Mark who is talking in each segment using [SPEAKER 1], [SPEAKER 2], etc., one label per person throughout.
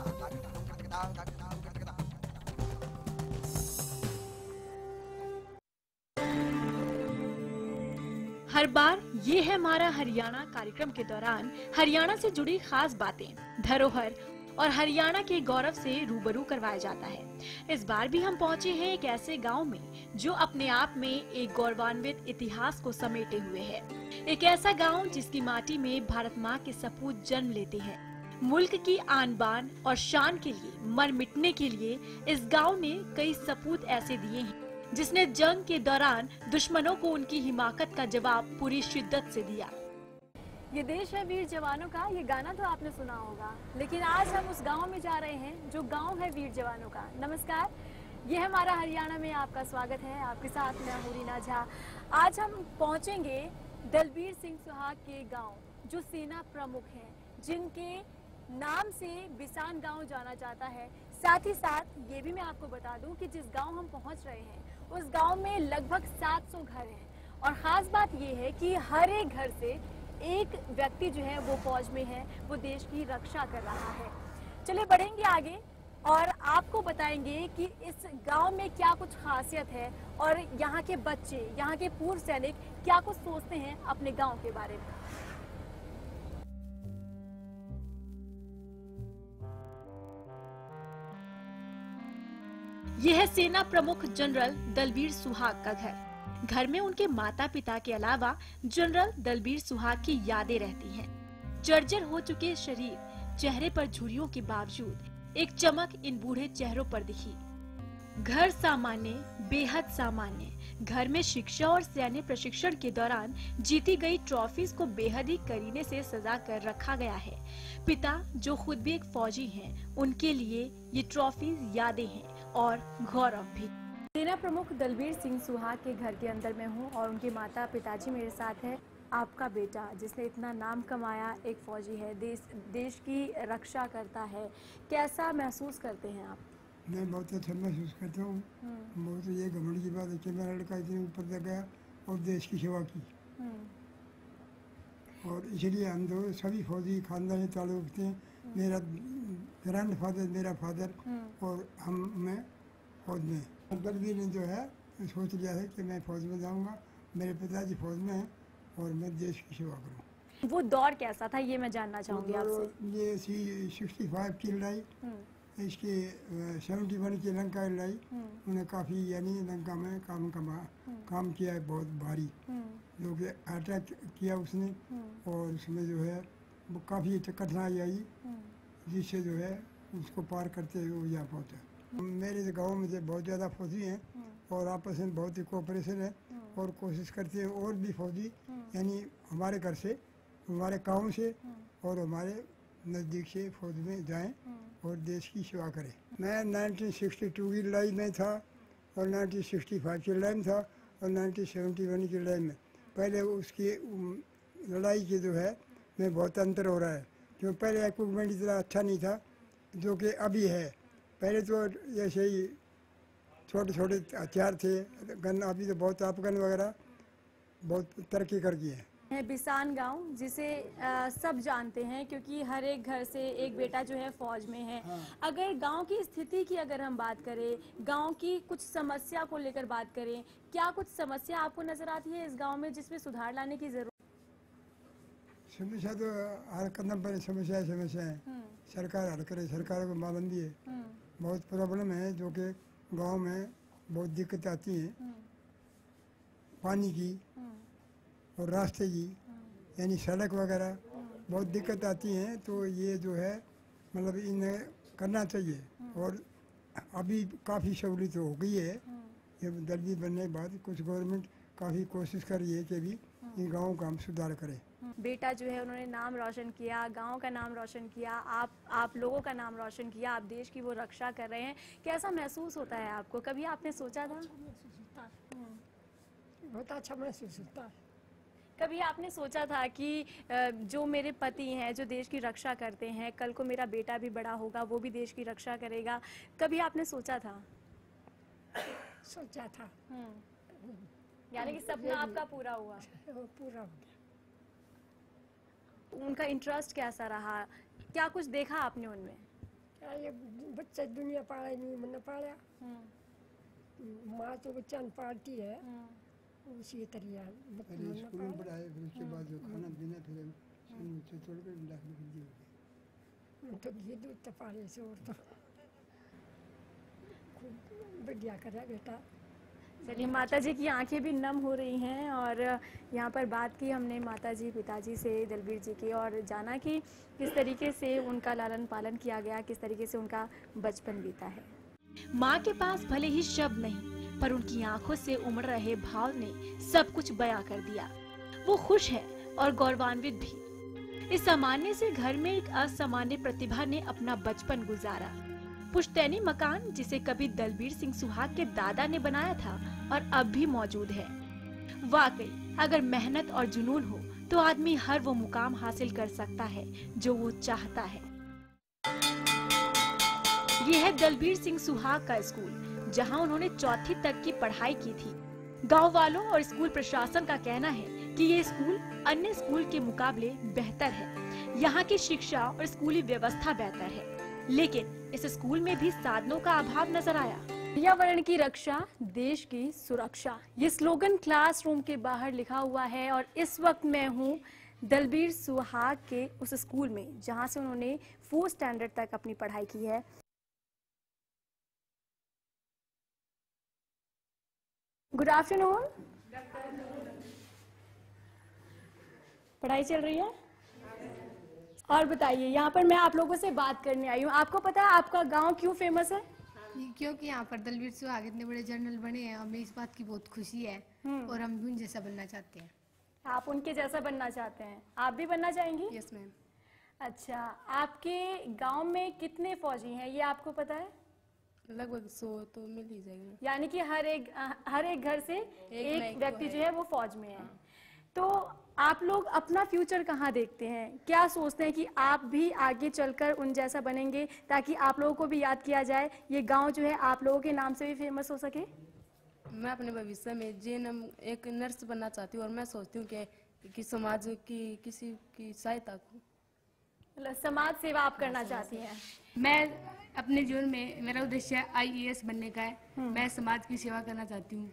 [SPEAKER 1] हर बार ये है हमारा हरियाणा कार्यक्रम के दौरान हरियाणा से जुड़ी खास बातें, धरोहर और हरियाणा के गौरव से रूबरू करवाया जाता है। इस बार भी हम पहुंचे हैं एक ऐसे गांव में जो अपने आप में एक गौरवान्वित इतिहास को समेटे हुए है। एक ऐसा गांव जिसकी माटी में भारत माँ के सपूत जन्म लेते हैं। मुल्क की आन बान और शान के लिए मर मिटने के लिए इस गांव ने कई सपूत ऐसे दिए हैं जिसने जंग के दौरान दुश्मनों को उनकी हिमाकत का जवाब पूरी शिद्दत से दिया।
[SPEAKER 2] ये देश है वीर जवानों का, ये गाना तो आपने सुना होगा, लेकिन आज हम उस गांव में जा रहे हैं जो गांव है वीर जवानों का। नमस्कार, ये है हमारा हरियाणा में आपका स्वागत है। आपके साथ मैं हूं रीना झा। आज हम पहुंचेंगे दलबीर सिंह सुहाग के गांव जो सेना प्रमुख हैं, जिनके नाम से बिसान गांव जाना जाता है। साथ ही साथ ये भी मैं आपको बता दूं कि जिस गांव हम पहुंच रहे हैं उस गांव में लगभग 700 घर हैं और खास बात ये है कि हर एक घर से एक व्यक्ति जो है वो फौज में है, वो देश की रक्षा कर रहा है। चलिए बढ़ेंगे आगे और आपको बताएंगे कि इस गांव में क्या कुछ खासियत है और यहाँ के बच्चे, यहाँ के पूर्व सैनिक क्या कुछ सोचते हैं अपने गांव के बारे में।
[SPEAKER 1] यह है सेना प्रमुख जनरल दलबीर सुहाग का घर। घर में उनके माता पिता के अलावा जनरल दलबीर सुहाग की यादें रहती हैं। जर्जर हो चुके शरीर, चेहरे पर झुर्रियों के बावजूद एक चमक इन बूढ़े चेहरों पर दिखी। घर सामान्य, बेहद सामान्य। घर में शिक्षा और सैन्य प्रशिक्षण के दौरान जीती गई ट्रॉफीज को बेहद ही करीने से सजा कर रखा गया है। पिता जो खुद भी एक फौजी हैं, उनके लिए ये ट्रॉफीज यादें हैं और गौरव भी।
[SPEAKER 2] सेना प्रमुख दलबीर सिंह सुहाग के घर के अंदर मैं हूँ और उनके माता पिताजी मेरे साथ है। आपका बेटा जिसने इतना नाम कमाया, एक फौजी है, देश की रक्षा करता है, कैसा महसूस करते हैं आप?
[SPEAKER 3] मैं बहुत अच्छा महसूस करता हूँ। बहुत ये घमंड की बात है कि मेरा लड़का इतने ऊपर तक गया और देश की सेवा की। और इसलिए हम दो सभी फौजी खानदानी ताल्लुक थे। मेरा ग्रैंड फादर, मेरा फादर और मैं फौज में। दलबीर ने जो है सोच लिया है कि मैं फौज में जाऊंगा, मेरे पिताजी फौज में हैं और मैं देश की सेवा करूँ।
[SPEAKER 2] वो दौर कैसा था ये मैं जानना चाहूँगी आपसे।
[SPEAKER 3] ये 65 की लड़ाई, इसके 71 की लंका लड़ाई, उन्हें काफ़ी यानी लंका में काम किया है बहुत भारी, जो कि अटैक किया उसने और उसमें जो है वो काफ़ी कठिनाई आई जिससे जो है उसको पार करते हुए वो यहाँ पहुँचा। मेरे गांव में से बहुत ज़्यादा फौजी हैं और आपस में बहुत ही कोऑपरेशन है और कोशिश करते हैं और भी फौजी यानी हमारे घर से, हमारे गाँव से और हमारे नज़दीक से फौज में जाएं और देश की सेवा करें। मैं 1962 की लड़ाई में था और 1965 की लड़ाई में था और 1971 की लड़ाई में। पहले उसकी लड़ाई की जो है में बहुत अंतर हो रहा है, क्योंकि पहले इक्विपमेंट इतना अच्छा नहीं था जो कि अभी है। पहले तो जैसे ही छोटे छोटे हथियार थे, गन, अभी तो बहुत आपगन वगैरह बहुत तरक्की कर गई है।
[SPEAKER 2] बिसान गांव जिसे सब जानते हैं क्योंकि हर एक घर से एक बेटा जो है फौज में है।
[SPEAKER 3] हाँ।
[SPEAKER 2] अगर गांव की स्थिति की अगर हम बात करें, गांव की कुछ समस्या को लेकर बात करें, क्या कुछ समस्या आपको नजर आती है इस गांव में जिसमें सुधार लाने की जरूरत?
[SPEAKER 3] समस्या तो हर कदम पर समस्या है। सरकार हल करे, सरकार को पाबंदी है। बहुत प्रॉब्लम है जो कि गांव में बहुत दिक्कत आती है, पानी की और रास्ते की, यानी सड़क वगैरह बहुत दिक्कत आती हैं। तो ये जो है मतलब इन्हें करना चाहिए और अभी काफ़ी सहूलियत हो गई है। ये दलबीर बनने के बाद कुछ गवर्नमेंट काफ़ी कोशिश कर रही है कि भी इन गाँव का हम सुधार करें।
[SPEAKER 2] बेटा जो है उन्होंने नाम रोशन किया, गांव का नाम रोशन किया, आप लोगों का नाम रोशन किया, आप देश की वो रक्षा कर रहे हैं। कैसा महसूस होता है आपको? कभी आपने सोचा था?
[SPEAKER 4] बहुत अच्छा महसूस होता है।
[SPEAKER 2] कभी आपने सोचा था कि जो मेरे पति हैं, जो देश की रक्षा करते हैं, कल को मेरा बेटा भी बड़ा होगा, वो भी देश की रक्षा करेगा? कभी आपने सोचा था?
[SPEAKER 4] सोचा था।
[SPEAKER 2] यानी कि सपना आपका पूरा हुआ?
[SPEAKER 4] वो पूरा हो गया।
[SPEAKER 2] उनका इंटरेस्ट कैसा रहा? क्या कुछ देखा आपने उनमें?
[SPEAKER 4] ये बच्चा दुनिया पाला नहीं मन पाया माँ तो बच्चा पालती है उसी तरह
[SPEAKER 3] पहले स्कूल में पढ़ाए, फिर उसके बाद जो खाना पीना, फिर से छोड़कर दाखिल कर दिया।
[SPEAKER 4] तो ये दूध तो पाले से और तो खूब बढ़िया करा बेटा।
[SPEAKER 2] चलिए, माता जी की आंखें भी नम हो रही हैं और यहाँ पर बात की हमने माता जी पिताजी से, दलबीर जी की, और जाना कि किस तरीके से उनका लालन पालन किया गया, किस तरीके से उनका बचपन बीता है।
[SPEAKER 1] माँ के पास भले ही शब्द नहीं, पर उनकी आंखों से उमड़ रहे भाव ने सब कुछ बयां कर दिया। वो खुश है और गौरवान्वित भी। इस सामान्य से घर में एक असामान्य प्रतिभा ने अपना बचपन गुजारा। पुश्तैनी मकान जिसे कभी दलबीर सिंह सुहाग के दादा ने बनाया था और अब भी मौजूद है। वाकई अगर मेहनत और जुनून हो तो आदमी हर वो मुकाम हासिल कर सकता है जो वो चाहता है। ये है दलबीर सिंह सुहाग का स्कूल, जहां उन्होंने चौथी तक की पढ़ाई की थी। गांव वालों और स्कूल प्रशासन का कहना है कि ये स्कूल अन्य स्कूल के मुकाबले बेहतर है। यहाँ की शिक्षा और स्कूली व्यवस्था बेहतर है, लेकिन इस स्कूल में भी साधनों का अभाव नजर आया।
[SPEAKER 2] पर्यावरण की रक्षा, देश की सुरक्षा, ये स्लोगन क्लासरूम के बाहर लिखा हुआ है। और इस वक्त मैं हूँ दलबीर सुहाग के उस स्कूल में जहाँ से उन्होंने 4th स्टैंडर्ड तक अपनी पढ़ाई की है। Good afternoon. पढ़ाई चल रही है? और बताइए, यहाँ पर मैं आप लोगों से बात करने आई हूँ। आपको पता है आपका गांव क्यों फेमस है?
[SPEAKER 5] क्योंकि यहाँ पर दलबीर सुहाग इतने बड़े जर्नल बने हैं, हमें इस बात की बहुत खुशी है और हम भी उन जैसा बनना चाहते हैं।
[SPEAKER 2] आप उनके जैसा बनना चाहते हैं? आप भी बनना चाहेंगी?
[SPEAKER 5] Yes ma'am.
[SPEAKER 2] अच्छा, आपके गांव में कितने फौजी हैं, ये आपको पता है?
[SPEAKER 5] लगभग 100 तो मिल ही जाएगा।
[SPEAKER 2] यानी कि हर एक घर से एक व्यक्ति जो है वो फौज में है। तो आप लोग अपना फ्यूचर कहाँ देखते हैं? क्या सोचते हैं कि आप भी आगे चलकर उन जैसा बनेंगे ताकि आप लोगों को भी याद किया जाए, ये गांव जो है आप लोगों के नाम से भी फेमस हो सके?
[SPEAKER 5] मैं अपने भविष्य में जेएनएम एक नर्स बनना चाहती हूँ और मैं सोचती हूँ कि समाज की किसी की सहायता को,
[SPEAKER 2] मतलब समाज सेवा आप करना चाहती हैं?
[SPEAKER 5] मैं अपने जीवन में, मेरा उद्देश्य IAS बनने का है। मैं समाज की सेवा करना चाहती हूँ।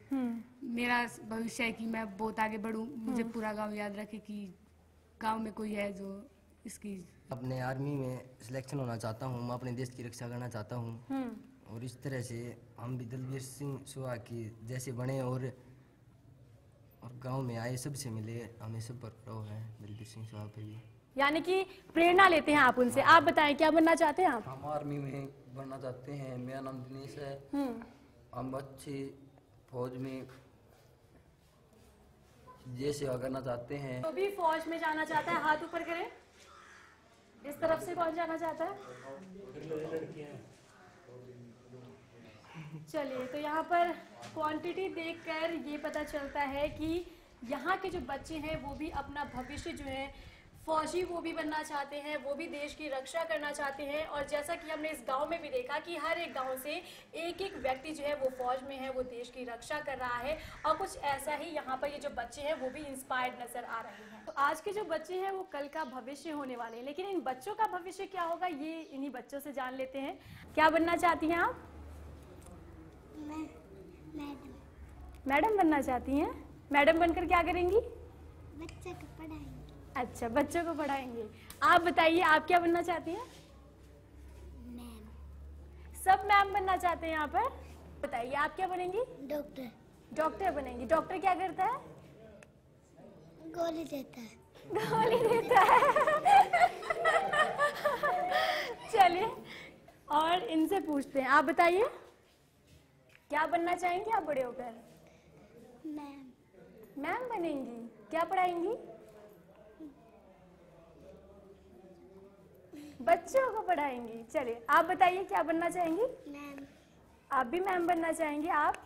[SPEAKER 5] मेरा भविष्य है कि मैं बहुत आगे बढ़ूँ, मुझे पूरा गांव याद रखे कि गांव में कोई है जो इसकी।
[SPEAKER 6] अपने आर्मी में सिलेक्शन होना चाहता हूँ, मैं अपने देश की रक्षा करना चाहता हूँ और इस तरह से हम भी दलबीर सिंह सुहाग की जैसे बने और गांव में आए, सबसे मिले, हमें सब पर प्रभाव है दलबीर सिंह सुहाग पे भी।
[SPEAKER 2] यानी कि प्रेरणा लेते हैं आप उनसे। आप बताएं, क्या बनना चाहते हैं आप?
[SPEAKER 7] हम आर्मी में बनना चाहते हैं। मेरा नाम दिनेश है। हम अच्छी फौज में ये सेवा करना चाहते हैं।
[SPEAKER 2] तो भी फौज में जाना चाहता है? हाथ ऊपर करें। इस तरफ से कौन जाना चाहता है? चलिए, तो यहाँ पर क्वांटिटी देखकर ये पता चलता है कि यहाँ के जो बच्चे हैं वो भी अपना भविष्य जो है फौजी वो भी बनना चाहते हैं, वो भी देश की रक्षा करना चाहते हैं। और जैसा कि हमने इस गांव में भी देखा कि हर एक गांव से एक एक व्यक्ति जो है वो फौज में है, वो देश की रक्षा कर रहा है। और कुछ ऐसा ही यहाँ पर ये जो बच्चे हैं वो भी इंस्पायर्ड नजर आ रहे हैं। तो आज के जो बच्चे हैं वो कल का भविष्य होने वाले हैं, लेकिन इन बच्चों का भविष्य क्या होगा ये इन्हीं बच्चों से जान लेते हैं। क्या बनना चाहती हैं आप? मैडम बनना चाहती हैं? मैडम बनकर क्या करेंगी?
[SPEAKER 8] बच्चे को पढ़ाएंगे।
[SPEAKER 2] अच्छा, बच्चों को पढ़ाएंगे। आप बताइए, आप क्या बनना चाहती हैं?
[SPEAKER 8] मैम।
[SPEAKER 2] सब मैम बनना चाहते हैं यहाँ पर। बताइए, आप क्या बनेंगी?
[SPEAKER 8] डॉक्टर।
[SPEAKER 2] डॉक्टर बनेंगी। डॉक्टर क्या करता है?
[SPEAKER 8] गोली देता है।
[SPEAKER 2] गोली देता है। चलिए, और इनसे पूछते हैं। आप बताइए, क्या बनना चाहेंगी आप बड़े होकर?
[SPEAKER 8] मैम।
[SPEAKER 2] मैम बनेंगी। क्या पढ़ाएंगी? बच्चों को पढ़ाएंगी। चलिए, आप बताइए, क्या बनना चाहेंगी?
[SPEAKER 8] मैम।
[SPEAKER 2] आप भी मैम बनना चाहेंगे? आप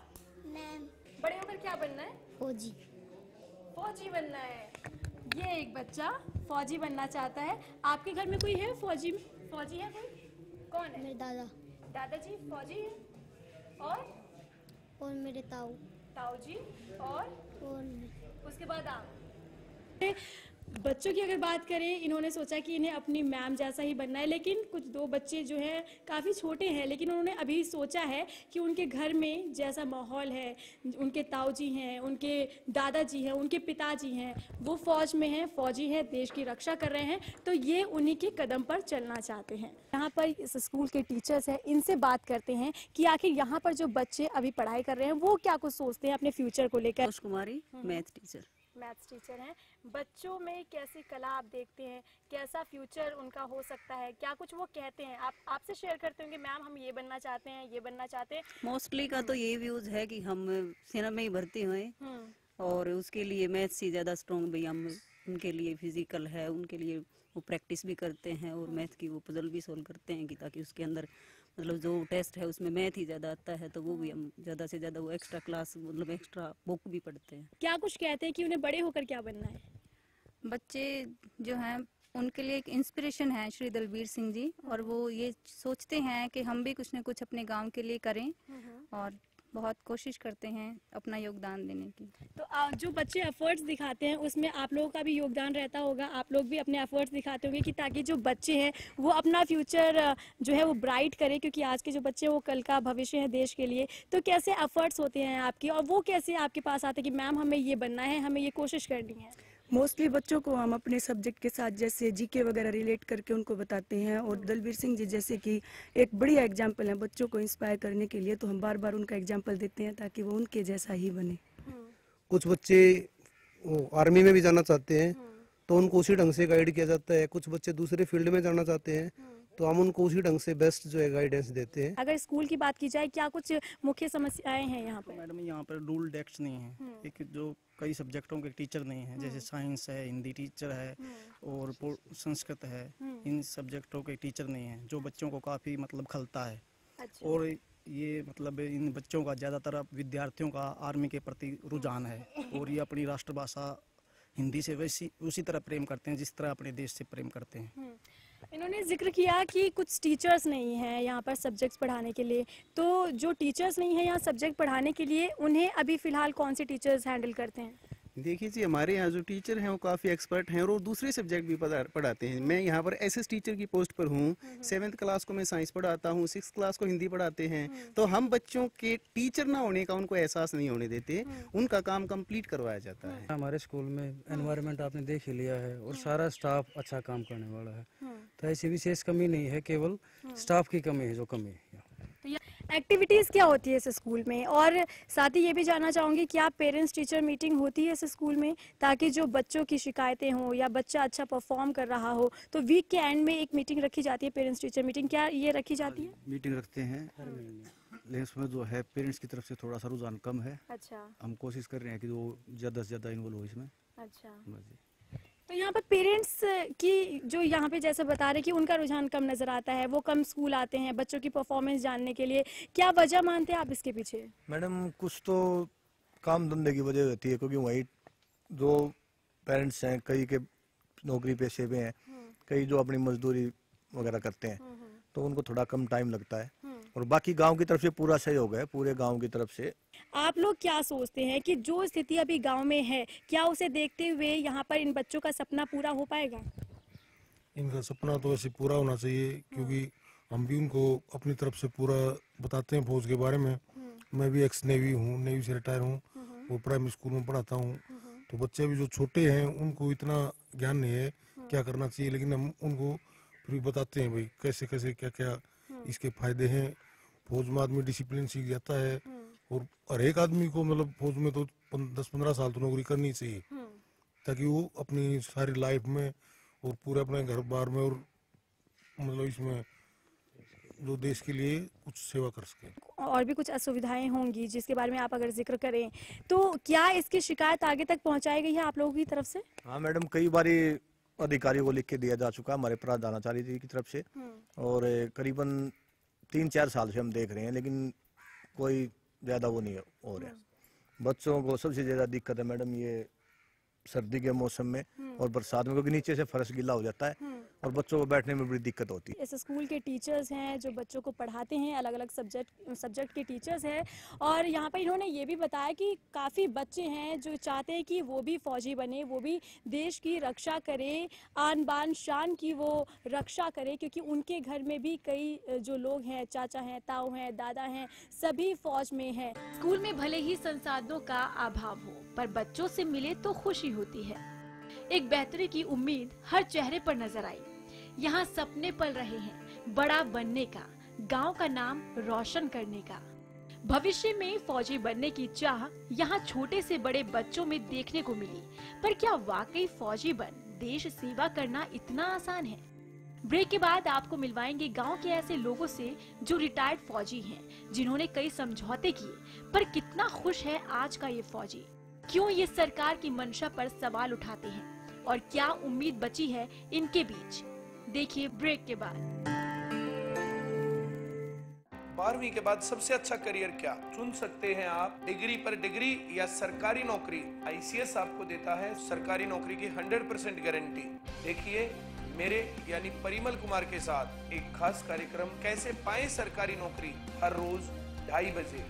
[SPEAKER 8] मैम।
[SPEAKER 2] बड़े होकर क्या बनना है?
[SPEAKER 8] फौजी।
[SPEAKER 2] फौजी बनना है। ये एक बच्चा फौजी बनना चाहता है। आपके घर में कोई है फौजी में? फौजी है कोई? कौन है?
[SPEAKER 8] मेरे दादा।
[SPEAKER 2] दादाजी फौजी है। और
[SPEAKER 8] मेरे ताऊ।
[SPEAKER 2] ताऊ जी। और
[SPEAKER 8] मेरे।
[SPEAKER 2] उसके बाद आप। बच्चों की अगर बात करें, इन्होंने सोचा कि इन्हें अपनी मैम जैसा ही बनना है, लेकिन कुछ 2 बच्चे जो हैं काफ़ी छोटे हैं, लेकिन उन्होंने अभी सोचा है कि उनके घर में जैसा माहौल है, उनके ताऊजी हैं, उनके दादाजी हैं, उनके पिताजी हैं, वो फौज में हैं, फौजी हैं, देश की रक्षा कर रहे हैं, तो ये उन्हीं के कदम पर चलना चाहते हैं। यहाँ पर इस स्कूल के टीचर्स हैं, इनसे बात करते हैं कि आखिर यहाँ पर जो बच्चे अभी पढ़ाई कर रहे हैं वो क्या कुछ सोचते हैं अपने फ्यूचर को लेकर।
[SPEAKER 9] कुमारी, मैथ टीचर।
[SPEAKER 2] मैथ्स टीचर हैं। बच्चों में कैसी कला आप देखते हैं, कैसा फ्यूचर उनका हो सकता है, क्या कुछ वो कहते हैं, आपसे शेयर करते होंगे मैम हम ये बनना चाहते हैं, ये बनना चाहते हैं।
[SPEAKER 9] मोस्टली का तो ये व्यूज है कि हम सेना में ही भर्ती हुए और उसके लिए मैथ से ज़्यादा स्ट्रॉन्ग भाई हम उनके लिए फिजिकल है, उनके लिए वो प्रैक्टिस भी करते हैं और मैथ की वो पजल भी सोल्व करते हैं कि ताकि उसके अंदर मतलब जो टेस्ट है उसमें मैथ ही ज़्यादा आता है, तो वो भी हम ज़्यादा से ज़्यादा वो एक्स्ट्रा क्लास मतलब एक्स्ट्रा बुक भी पढ़ते हैं।
[SPEAKER 2] क्या कुछ कहते हैं कि उन्हें बड़े होकर क्या बनना है?
[SPEAKER 10] बच्चे जो हैं उनके लिए एक इंस्पिरेशन है श्री दलबीर सिंह जी, और वो ये सोचते हैं कि हम भी कुछ न कुछ अपने गांव के लिए करें और बहुत कोशिश करते हैं अपना योगदान देने की।
[SPEAKER 2] तो जो बच्चे एफर्ट्स दिखाते हैं उसमें आप लोगों का भी योगदान रहता होगा, आप लोग भी अपने एफर्ट्स दिखाते होंगे कि ताकि जो बच्चे हैं वो अपना फ्यूचर जो है वो ब्राइट करें, क्योंकि आज के जो बच्चे हैं वो कल का भविष्य है देश के लिए। तो कैसे एफर्ट्स होते हैं आपके, और वो कैसे आपके पास आते हैं कि मैम हमें ये बनना है, हमें ये कोशिश करनी है?
[SPEAKER 11] मोस्टली बच्चों को हम अपने सब्जेक्ट के साथ जैसे जीके वगैरह रिलेट करके उनको बताते हैं, और दलबीर सिंह जी जैसे कि एक बढ़िया एग्जाम्पल है बच्चों को इंस्पायर करने के लिए, तो हम बार बार उनका एग्जाम्पल देते हैं ताकि वो उनके जैसा ही बने।
[SPEAKER 12] कुछ बच्चे आर्मी में भी जाना चाहते हैं तो उनको उसी ढंग से गाइड किया जाता है, कुछ बच्चे दूसरे फील्ड में जाना चाहते हैं तो हम उनको उसी ढंग से बेस्ट जो है गाइडेंस देते हैं।
[SPEAKER 2] अगर स्कूल की बात की जाए, क्या कुछ मुख्य समस्याएं हैं यहाँ पर?
[SPEAKER 13] मैडम यहाँ पर रूल डेस्क नहीं है, एक जो कई सब्जेक्टों के टीचर नहीं है, जैसे साइंस है, हिंदी टीचर है और संस्कृत है, इन सब्जेक्टों के टीचर नहीं है, जो बच्चों को काफ़ी मतलब खलता है। अच्छा। और ये मतलब इन बच्चों का ज़्यादातर विद्यार्थियों का आर्मी के प्रति रुझान है और ये अपनी राष्ट्रभाषा हिंदी से वैसी उसी तरह प्रेम करते हैं जिस तरह अपने देश से प्रेम करते हैं।
[SPEAKER 2] इन्होंने जिक्र किया कि कुछ टीचर्स नहीं हैं यहाँ पर सब्जेक्ट्स पढ़ाने के लिए, तो जो टीचर्स नहीं हैं यहाँ सब्जेक्ट पढ़ाने के लिए, उन्हें अभी फिलहाल कौन से टीचर्स हैंडल करते हैं?
[SPEAKER 14] देखिए जी, हमारे यहाँ जो टीचर हैं वो काफ़ी एक्सपर्ट हैं और वो दूसरे सब्जेक्ट भी पढ़ाते हैं। मैं यहाँ पर एसएस टीचर की पोस्ट पर हूँ, 7th क्लास को मैं साइंस पढ़ाता हूँ, 6th क्लास को हिंदी पढ़ाते हैं। तो हम बच्चों के टीचर ना होने का उनको एहसास नहीं होने देते, उनका काम कंप्लीट करवाया जाता है।
[SPEAKER 15] हमारे स्कूल में एनवायरनमेंट आपने देख ही लिया है और सारा स्टाफ अच्छा काम करने वाला है, तो ऐसी विशेष कमी नहीं है, केवल स्टाफ की कमी है जो कमी है।
[SPEAKER 2] एक्टिविटीज़ क्या होती है इस स्कूल में, और साथ ही ये भी जानना चाहूँगी क्या पेरेंट्स टीचर मीटिंग होती है इस स्कूल में, ताकि जो बच्चों की शिकायतें हों या बच्चा अच्छा परफॉर्म कर रहा हो तो वीक के एंड में एक मीटिंग रखी जाती है, पेरेंट्स टीचर मीटिंग, क्या ये रखी जाती है?
[SPEAKER 16] मीटिंग रखते हैं, लेकिन उसमें जो है पेरेंट्स की तरफ से थोड़ा सा रुझान कम है।
[SPEAKER 2] अच्छा।
[SPEAKER 16] हम कोशिश कर रहे हैं कि वो ज़्यादा से ज़्यादा इन्वॉल्व हो इसमें।
[SPEAKER 2] अच्छा। तो यहाँ पर पेरेंट्स की जो यहाँ पे जैसे बता रहे कि उनका रुझान कम नजर आता है, वो कम स्कूल आते हैं बच्चों की परफॉर्मेंस जानने के लिए, क्या वजह मानते हैं आप इसके पीछे?
[SPEAKER 17] मैडम कुछ तो काम धंधे की वजह होती है, क्योंकि वही जो पेरेंट्स हैं कई के नौकरी पेशे पे हैं, कई जो अपनी मजदूरी वगैरह करते हैं, तो उनको थोड़ा कम टाइम लगता है, और बाकी गांव की तरफ से पूरा सहयोग है, पूरे गांव की तरफ से।
[SPEAKER 2] आप लोग क्या सोचते हैं कि जो स्थिति अभी गांव में है, क्या उसे देखते हुए यहाँ पर इन बच्चों का सपना पूरा हो पाएगा?
[SPEAKER 18] इनका सपना तो वैसे पूरा होना चाहिए, क्योंकि हम भी उनको अपनी तरफ से पूरा बताते हैं फौज के बारे में। मैं भी एक्स नेवी हूँ, नेवी से रिटायर हूँ, वो प्राइमरी स्कूल में पढ़ाता हूँ, तो बच्चे भी जो छोटे हैं उनको इतना ज्ञान नहीं है क्या करना चाहिए, लेकिन हम उनको फिर बताते हैं भाई कैसे कैसे क्या क्या इसके फायदे हैं। फौज में आदमी डिसिप्लिन सीख जाता है, और हर एक आदमी को मतलब फौज में तो 10-15 साल तो नौकरी करनी चाहिए, ताकि वो अपनी सारी लाइफ में और पूरे अपने घर बार में और मतलब इसमें जो देश के लिए कुछ सेवा कर सके।
[SPEAKER 2] और भी कुछ असुविधाएं होंगी जिसके बारे में आप अगर जिक्र करें, तो क्या इसकी शिकायत आगे तक पहुंचाई गई है आप लोगों की तरफ से?
[SPEAKER 17] हाँ मैडम, कई बारी अधिकारियों को लिख के दिया जा चुका हमारे प्रधानाचार्य जी की तरफ से, और करीबन 3-4 साल से हम देख रहे हैं, लेकिन कोई ज़्यादा वो नहीं हो रहा। बच्चों को सबसे ज़्यादा दिक्कत है मैडम ये सर्दी के मौसम में और बरसात में, क्योंकि नीचे से फर्श गीला हो जाता है और बच्चों को बैठने में बड़ी दिक्कत होती है।
[SPEAKER 2] इस स्कूल के टीचर्स हैं जो बच्चों को पढ़ाते हैं, अलग अलग सब्जेक्ट के टीचर्स हैं, और यहाँ पर इन्होंने ये भी बताया कि काफ़ी बच्चे हैं जो चाहते हैं कि वो भी फौजी बने, वो भी देश की रक्षा करें, आन बान शान की वो रक्षा करें, क्योंकि उनके घर में भी कई जो लोग हैं, चाचा हैं, ताऊ हैं, दादा हैं, सभी फौज में हैं।
[SPEAKER 1] स्कूल में भले ही संसाधनों का अभाव हो, पर बच्चों से मिले तो खुशी होती है। एक बेहतरी की उम्मीद हर चेहरे पर नजर आई। यहाँ सपने पल रहे हैं बड़ा बनने का, गांव का नाम रोशन करने का। भविष्य में फौजी बनने की चाह यहाँ छोटे से बड़े बच्चों में देखने को मिली। पर क्या वाकई फौजी बन देश सेवा करना इतना आसान है? ब्रेक के बाद आपको मिलवाएंगे गांव के ऐसे लोगों से जो रिटायर्ड फौजी हैं, जिन्होंने कई समझौते किए, पर कितना खुश है आज का ये फौजी। क्यों ये सरकार की मंशा पर सवाल उठाते हैं और क्या उम्मीद बची है इनके बीच? देखिए ब्रेक के बाद।
[SPEAKER 19] 12वीं के बाद सबसे अच्छा करियर क्या चुन सकते हैं आप? डिग्री पर डिग्री या सरकारी नौकरी? ICS आपको देता है सरकारी नौकरी की 100% गारंटी। देखिए मेरे यानी परिमल कुमार के साथ एक खास कार्यक्रम कैसे पाएं सरकारी नौकरी, हर रोज 2:30 बजे।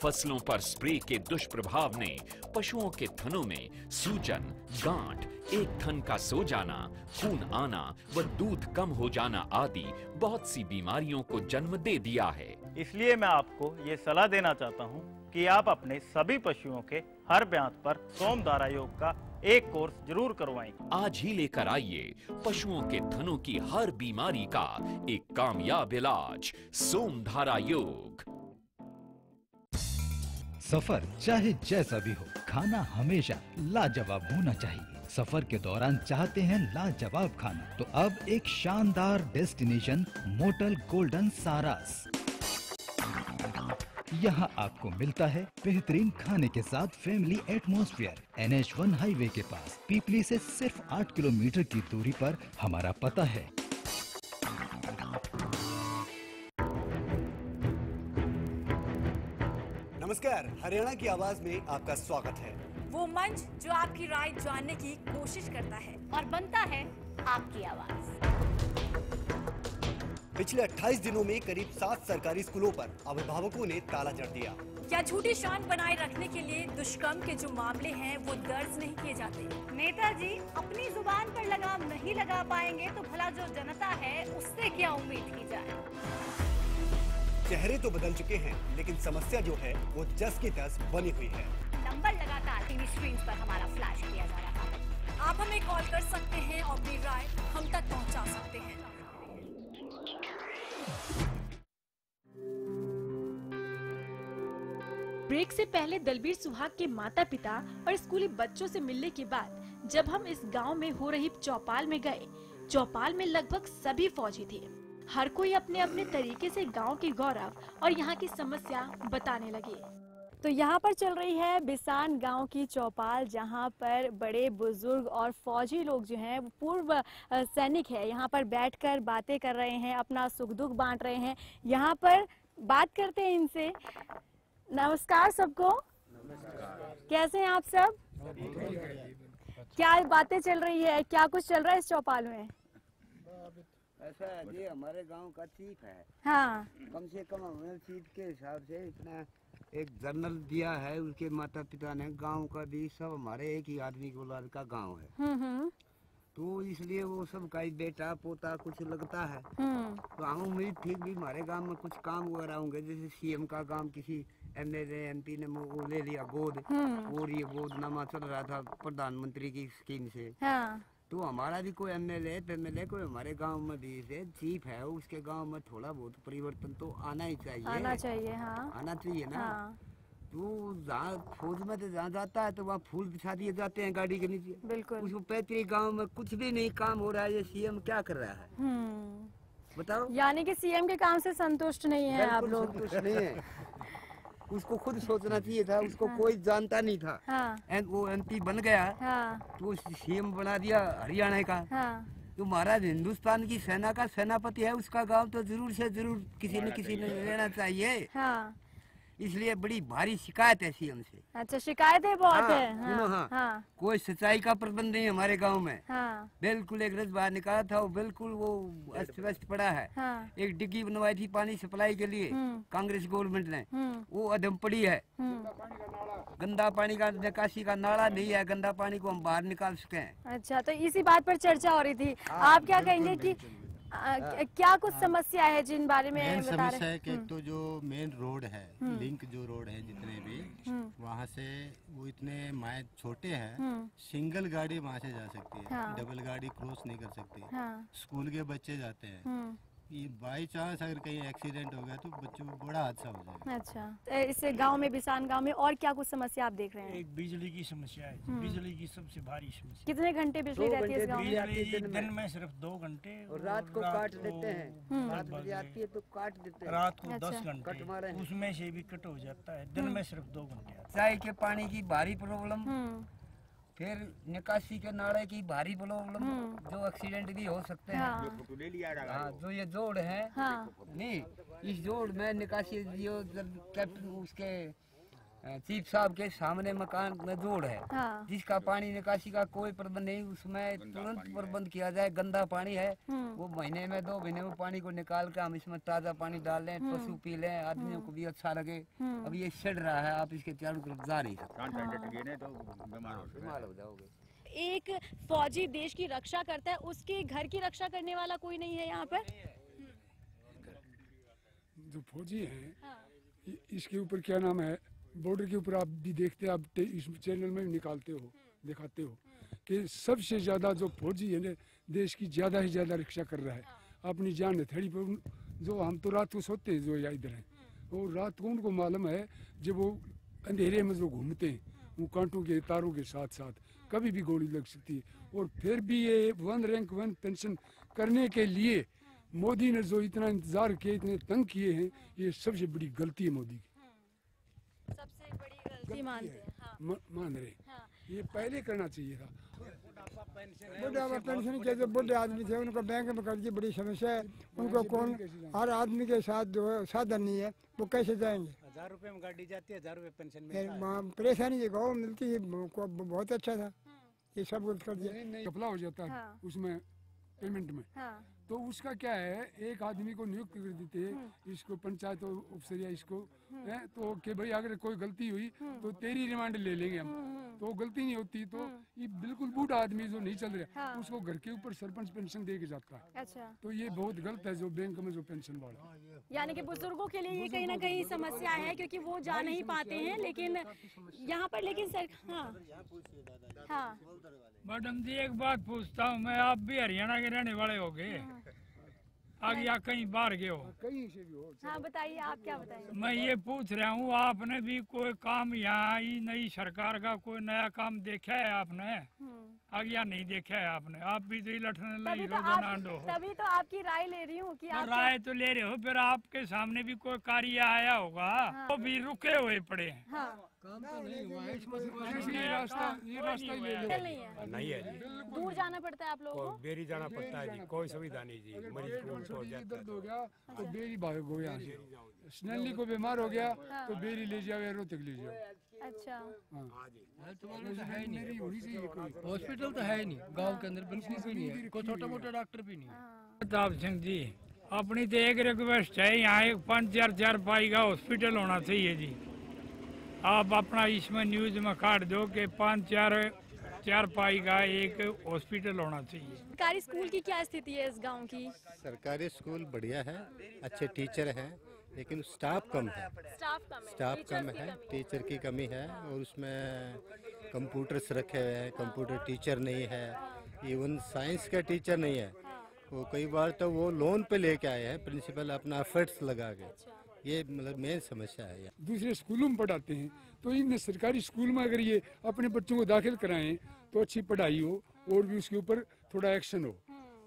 [SPEAKER 20] फसलों पर स्प्रे के दुष्प्रभाव ने पशुओं के थनों में सूजन, गांठ, एक थन का सो जाना, खून आना व दूध कम हो जाना आदि बहुत सी बीमारियों को जन्म दे दिया है।
[SPEAKER 21] इसलिए मैं आपको ये सलाह देना चाहता हूँ कि आप अपने सभी पशुओं के हर ब्यांत पर सोमधारा योग का एक कोर्स जरूर करवाएं।
[SPEAKER 20] आज ही लेकर आइए पशुओं के थनों की हर बीमारी का एक कामयाब इलाज, सोमधारा योग।
[SPEAKER 22] सफर चाहे जैसा भी हो, खाना हमेशा लाजवाब होना चाहिए। सफर के दौरान चाहते हैं लाजवाब खाना, तो अब एक शानदार डेस्टिनेशन मोटल गोल्डन सारास। यहाँ आपको मिलता है बेहतरीन खाने के साथ फैमिली एटमॉस्फेयर। NH1 हाईवे के पास पीपली से सिर्फ 8 किलोमीटर की दूरी पर हमारा पता है।
[SPEAKER 23] नमस्कार, हरियाणा की आवाज में आपका स्वागत है।
[SPEAKER 2] वो मंच जो आपकी राय जानने की कोशिश करता है और बनता है आपकी आवाज।
[SPEAKER 23] पिछले 28 दिनों में करीब 7 सरकारी स्कूलों पर अभिभावकों ने ताला जड़ दिया।
[SPEAKER 2] क्या झूठी शान बनाए रखने के लिए दुष्कर्म के जो मामले हैं वो दर्ज नहीं किए जाते?
[SPEAKER 24] नेताजी अपनी जुबान पर लगाम नहीं लगा पाएंगे तो भला जो जनता है उससे क्या उम्मीद की जाए?
[SPEAKER 23] चेहरे तो बदल चुके हैं, लेकिन समस्या जो है वो जस की तस बनी हुई है।
[SPEAKER 24] नंबर लगातार टीवी स्क्रीन पर हमारा फ्लैश किया जा रहा है।
[SPEAKER 2] आप हमें कॉल कर सकते हैं और अपनी राय हम तक पहुंचा सकते हैं।
[SPEAKER 1] ब्रेक से पहले दलबीर सुहाग के माता पिता और स्कूली बच्चों से मिलने के बाद जब हम इस गांव में हो रही चौपाल में गए, चौपाल में लगभग सभी फौजी थे। हर कोई अपने अपने तरीके से गांव के गौरव और यहाँ की समस्या बताने लगे।
[SPEAKER 2] तो यहाँ पर चल रही है बिसान गांव की चौपाल, जहाँ पर बड़े बुजुर्ग और फौजी लोग जो हैं वो पूर्व सैनिक है, यहाँ पर बैठकर बातें कर रहे हैं, अपना सुख दुख बांट रहे हैं। यहाँ पर बात करते हैं इनसे। नमस्कार सबको। कैसे हैं आप सब? क्या बातें चल रही है, क्या कुछ चल रहा है इस चौपाल में?
[SPEAKER 25] ऐसा ये हमारे गांव का चीफ है।
[SPEAKER 2] हाँ।
[SPEAKER 25] कम से कम हमें चीफ के हिसाब से इतना एक जर्नल दिया है, उसके माता पिता ने। गांव का भी सब हमारे एक ही आदमी को औलाद का गांव है, तो इसलिए वो सब का ही बेटा पोता कुछ लगता है। तो हम उम्मीद थी भी हमारे गांव में कुछ काम वगैरह होंगे, जैसे CM का काम किसी MLA MP ने वो ले लिया गोद, और ये गोदनामा चल रहा था प्रधानमंत्री की स्कीम से। तो हमारा भी कोई MLA कोई हमारे गांव में भी से चीफ है, उसके गांव में थोड़ा बहुत परिवर्तन तो आना ही चाहिए।
[SPEAKER 2] आना चाहिए, हाँ।
[SPEAKER 25] आना चाहिए ना। तो जहाँ फौज में तो जहाँ जाता है तो वहाँ फूल बिछा दिए जाते हैं गाड़ी के नीचे।
[SPEAKER 2] बिल्कुल।
[SPEAKER 25] उसको 35 गांव में कुछ भी नहीं काम हो रहा है। ये CM क्या कर रहा है बताओ?
[SPEAKER 2] यानी कि CM के काम से संतुष्ट नहीं है आप लोग?
[SPEAKER 25] संतुष्ट नहीं है। उसको खुद सोचना चाहिए था, उसको कोई जानता नहीं था। वो MP बन गया तो CM बना दिया हरियाणा का। तो महाराज हिंदुस्तान की सेना का सेनापति है, उसका गांव तो जरूर से जरूर किसी न किसी ने लेना चाहिए।
[SPEAKER 2] हाँ।
[SPEAKER 25] इसलिए बड़ी भारी शिकायत ऐसी हमसे।
[SPEAKER 2] अच्छा, शिकायतें बहुत
[SPEAKER 25] हाँ,
[SPEAKER 2] है। हाँ,
[SPEAKER 25] हाँ,
[SPEAKER 2] हाँ,
[SPEAKER 25] कोई सिंचाई का प्रबंध नहीं हमारे गांव में।
[SPEAKER 2] हाँ,
[SPEAKER 25] बिल्कुल एक रस बाहर निकाला था, वो बिल्कुल वो अस्त व्यस्त पड़ा है।
[SPEAKER 2] हाँ,
[SPEAKER 25] एक डिग्गी बनवाई थी पानी सप्लाई के लिए कांग्रेस गवर्नमेंट ने, वो अधम पड़ी है। गंदा पानी का निकासी का नाला नहीं है, गंदा पानी को हम बाहर निकाल सके हैं।
[SPEAKER 2] अच्छा, तो इसी बात पर चर्चा हो रही थी। आप क्या कहेंगे कि क्या कुछ समस्या है जिन बारे में
[SPEAKER 3] मेन
[SPEAKER 2] बता
[SPEAKER 3] समस्या
[SPEAKER 2] रहे
[SPEAKER 3] है कि एक तो जो मेन रोड है, लिंक जो रोड है जितने भी वहाँ से वो इतने माइल छोटे हैं, सिंगल गाड़ी वहाँ से जा सकती है,
[SPEAKER 2] हाँ।
[SPEAKER 3] डबल गाड़ी क्रॉस नहीं कर सकती।
[SPEAKER 2] हाँ।
[SPEAKER 3] स्कूल के बच्चे जाते हैं, ये बाई चांस अगर कहीं एक्सीडेंट हो गया तो बच्चों को बड़ा हादसा हो जाएगा।
[SPEAKER 2] अच्छा, इस गांव में, बिसान गांव में और क्या कुछ समस्या आप देख रहे हैं?
[SPEAKER 4] एक बिजली की समस्या है, बिजली की सबसे भारी समस्या।
[SPEAKER 2] कितने घंटे बिजली रहती है इस गांव में?
[SPEAKER 4] बिजली दिन में सिर्फ 2 घंटे
[SPEAKER 25] और रात को काट देते हैं। रात बजे आती है तो काट देते हैं।
[SPEAKER 4] रात को
[SPEAKER 25] अच्छा।
[SPEAKER 4] 10 घंटे, उसमें से भी कट हो जाता है। दिन में सिर्फ 2 घंटे।
[SPEAKER 25] चाय के पानी की भारी प्रॉब्लम, फिर निकासी के नाले की भारी प्रॉब्लम, जो एक्सीडेंट भी हो सकते हैं। हाँ, जो ये जोड़ है, नहीं इस जोड़ में निकासी जो कैप्टन उसके चीफ साहब के सामने मकान में जोड़ है, जिसका पानी निकासी का कोई प्रबंध नहीं, उसमें तुरंत प्रबंध किया जाए। गंदा पानी है, वो महीने में 2 महीने में पानी को निकाल कर हम इसमें ताजा पानी डाल लें, पशु पी लें, आदमियों को भी अच्छा लगे। अब ये सड़ रहा है, आप इसके चारों तरफ जा नहीं सकते, बीमार हो जाओगे।
[SPEAKER 2] एक फौजी देश की रक्षा करता है, उसके घर की रक्षा करने वाला कोई नहीं है यहाँ पर?
[SPEAKER 5] जो फौजी है, इसके ऊपर क्या नाम है, बॉर्डर के ऊपर आप भी देखते हैं, आप इस चैनल में भी निकालते हो, दिखाते हो कि सबसे ज्यादा जो फौजी है ना, देश की ज्यादा ही ज्यादा रक्षा कर रहा है, अपनी जान हथेली पर। जो हम तो रात को सोते हैं, जो या इधर है, और रात को उनको मालूम है जब वो अंधेरे में जो घूमते हैं, वो कांटों के तारों के साथ साथ कभी भी गोली लग सकती है। और फिर भी ये 1 रैंक 1 पेंशन करने के लिए मोदी ने जो इतना इंतजार किए, इतने तंग किए हैं, ये सबसे बड़ी गलती है मोदी की।
[SPEAKER 2] सबसे बड़ी गलती मानते हैं। हाँ।
[SPEAKER 5] मान रहे,
[SPEAKER 2] हाँ।
[SPEAKER 5] ये पहले करना चाहिए था।
[SPEAKER 6] बुढ़ापा पेंशन के जो बुढ़े आदमी थे, उनको बैंक में कर्ज की बड़ी समस्या है। उनको कौन, हर आदमी के साथ जो है साधन नहीं है, वो कैसे जाएंगे?
[SPEAKER 4] 1000 रुपए में गाड़ी जाती है, 1000 रुपए पेंशन
[SPEAKER 6] परेशानी गाँव मिलती है, बहुत अच्छा था। ये सब कर दिया,
[SPEAKER 5] घपला हो जाता है उसमें पेमेंट में। तो उसका क्या है, एक आदमी को नियुक्त कर देते हैं, इसको पंचायत अफसर या इसको है, तो कि भाई अगर कोई गलती हुई तो तेरी रिमांड ले लेंगे हम। तो गलती नहीं होती तो ये बिल्कुल बूढ़ा आदमी जो नहीं चल रहा, उसको घर के ऊपर सरपंच पेंशन दे के जाता है।
[SPEAKER 2] अच्छा।
[SPEAKER 5] तो ये बहुत गलत है जो बैंक में जो पेंशन वाला।
[SPEAKER 2] यानी कि बुजुर्गों के लिए ये कहीं ना कहीं समस्या है, क्योंकि वो जा नहीं पाते हैं। लेकिन यहाँ पर हाँ,
[SPEAKER 4] मैडम जी एक बात पूछता हूँ मैं, आप भी हरियाणा के रहने वाले हो गए, आगे या कहीं बाहर गए हो?
[SPEAKER 5] कहीं से भी हो।
[SPEAKER 2] हाँ बताइए, आप क्या बताएंगे?
[SPEAKER 4] मैं ये पूछ रहा हूँ, आपने भी कोई काम यहाँ नई सरकार का कोई नया काम देखा है आपने? आगे या नहीं देखा है आपने? आप भी तो लठने लगी रोजाना हो।
[SPEAKER 2] तभी तो आपकी राय ले रही हूँ कि आप
[SPEAKER 4] राय तो ले रहे हो, फिर आपके सामने भी कोई कार्य आया होगा, वो भी रुके हुए पड़े हैं।
[SPEAKER 5] काम तो नहीं हुआ है, ये रास्ता ही ले लो।
[SPEAKER 7] नहीं है जी,
[SPEAKER 2] दूर जाना पड़ता है आप लोगों को?
[SPEAKER 7] बेरी जाना पड़ता है जी, कोई सुविधा नहीं जी। मरीज को
[SPEAKER 5] दर्द हो गया तो बेरी भाग हो गया, स्नैली को बीमार हो गया तो बेरी ले जाओ या रोहतक ले जाओ।
[SPEAKER 2] अच्छा।
[SPEAKER 5] हॉस्पिटल तो है ही नहीं गांव के अंदर, बिल्कुल भी नहीं है, कोई छोटा मोटा डॉक्टर भी नहीं है।
[SPEAKER 4] प्रताप सिंह जी, अपनी तो एक रिक्वेस्ट है, यहाँ एक 5-4 पाई का हॉस्पिटल होना चाहिए जी। आप अपना इसमें न्यूज में काट दो कि 5-4 पाई का एक हॉस्पिटल होना चाहिए।
[SPEAKER 2] सरकारी स्कूल की क्या स्थिति है इस गांव की?
[SPEAKER 3] सरकारी स्कूल बढ़िया है, अच्छे टीचर हैं, लेकिन स्टाफ कम है। स्टाफ कम है, टीचर की कमी है, और उसमें कंप्यूटर्स रखे हुए हैं, कंप्यूटर टीचर नहीं है, इवन साइंस का टीचर नहीं है। वो कई बार तो वो लोन पे लेके आए हैं प्रिंसिपल अपना एफर्ट्स लगा के। ये मतलब मेन समस्या है।
[SPEAKER 5] दूसरे स्कूलों में पढ़ाते हैं, तो इन सरकारी स्कूल में अगर ये अपने बच्चों को दाखिल कराएं तो अच्छी पढ़ाई हो और भी उसके ऊपर थोड़ा एक्शन हो।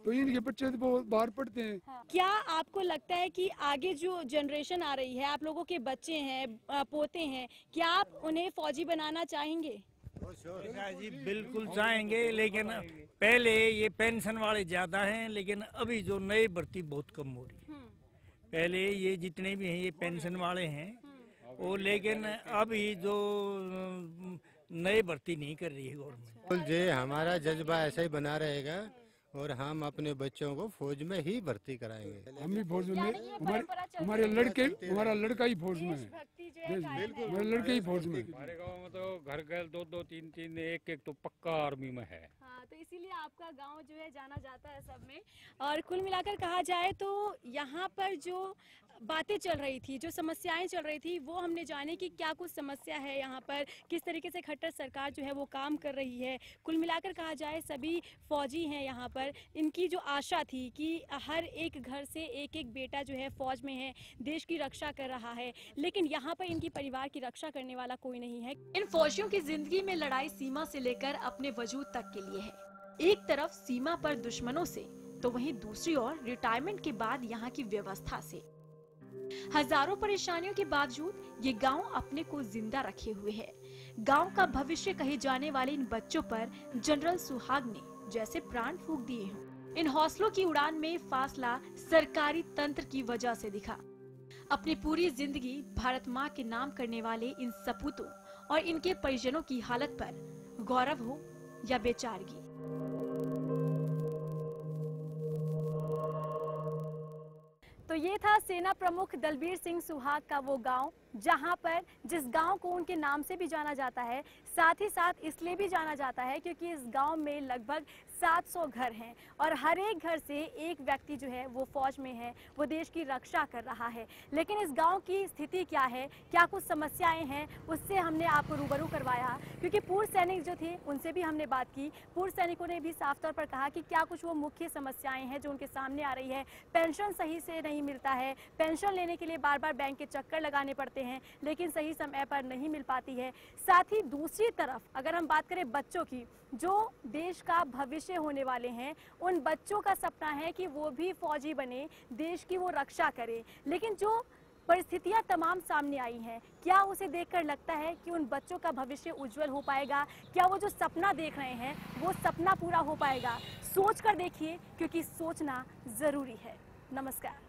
[SPEAKER 5] तो इनके बच्चे तो बहुत बाहर पढ़ते हैं।
[SPEAKER 2] क्या आपको लगता है कि आगे जो जनरेशन आ रही है, आप लोगों के बच्चे हैं, पोते हैं, क्या आप उन्हें फौजी बनाना चाहेंगे?
[SPEAKER 4] जी बिल्कुल चाहेंगे, लेकिन पहले ये पेंशन वाले ज्यादा हैं, लेकिन अभी जो नई भर्ती बहुत कम हो रही है। पहले ये जितने भी हैं ये पेंशन वाले हैं, और लेकिन अभी जो नई भर्ती नहीं कर रही है गवर्नमेंट।
[SPEAKER 3] जी हमारा जज्बा ऐसा ही बना रहेगा और हम अपने बच्चों को फौज में ही भर्ती कराएंगे।
[SPEAKER 5] हम भी फौज में, हमारे लड़का ही फौज में है, मेरे लड़के ही फौज में।
[SPEAKER 4] हमारे गांव में तो घर घर 2-2, 3-3, एक तो पक्का आर्मी में है।
[SPEAKER 2] हाँ, तो इसीलिए आपका गांव जो है जाना जाता है सब में। और कुल मिलाकर कहा जाए तो यहाँ पर जो बातें चल रही थी, जो समस्याएं चल रही थी, वो हमने जाने कि क्या कुछ समस्या है यहाँ पर, किस तरीके से खट्टर सरकार जो है वो काम कर रही है। कुल मिलाकर कहा जाए सभी फौजी हैं यहाँ पर। इनकी जो आशा थी कि हर एक घर से एक एक बेटा जो है फौज में है, देश की रक्षा कर रहा है, लेकिन यहाँ पर इनकी परिवार की रक्षा करने वाला कोई नहीं है।
[SPEAKER 1] इन फौजियों की जिंदगी में लड़ाई सीमा से लेकर अपने वजूद तक के लिए है। एक तरफ सीमा पर दुश्मनों से, तो वहीं दूसरी ओर रिटायरमेंट के बाद यहाँ की व्यवस्था से। हजारों परेशानियों के बावजूद ये गांव अपने को जिंदा रखे हुए है। गांव का भविष्य कहे जाने वाले इन बच्चों पर जनरल सुहाग ने जैसे प्राण फूंक दिए हों। इन हौसलों की उड़ान में फासला सरकारी तंत्र की वजह से दिखा। अपनी पूरी जिंदगी भारत माँ के नाम करने वाले इन सपूतों और इनके परिजनों की हालत पर गौरव हो या बेचारगी।
[SPEAKER 2] तो ये था सेना प्रमुख दलबीर सिंह सुहाग का वो गांव, जहां पर जिस गांव को उनके नाम से भी जाना जाता है, साथ ही साथ इसलिए भी जाना जाता है क्योंकि इस गांव में लगभग 700 घर हैं और हर एक घर से एक व्यक्ति जो है वो फौज में है, वो देश की रक्षा कर रहा है। लेकिन इस गांव की स्थिति क्या है, क्या कुछ समस्याएं हैं, उससे हमने आपको रूबरू करवाया। क्योंकि पूर्व सैनिक जो थे उनसे भी हमने बात की। पूर्व सैनिकों ने भी साफ तौर पर कहा कि क्या कुछ वो मुख्य समस्याएं हैं जो उनके सामने आ रही है। पेंशन सही से नहीं मिलता है, पेंशन लेने के लिए बार बार बैंक के चक्कर लगाने पड़ते हैं, लेकिन सही समय पर नहीं मिल पाती है। साथ ही दूसरी तरफ अगर हम बात करें बच्चों की, जो देश का भविष्य होने वाले हैं, उन बच्चों का सपना है कि वो भी फौजी बने, देश की वो रक्षा करें। लेकिन जो परिस्थितियां तमाम सामने आई हैं, क्या उसे देखकर लगता है कि उन बच्चों का भविष्य उज्जवल हो पाएगा? क्या वो जो सपना देख रहे हैं वो सपना पूरा हो पाएगा? सोच कर देखिए, क्योंकि सोचना जरूरी है। नमस्कार।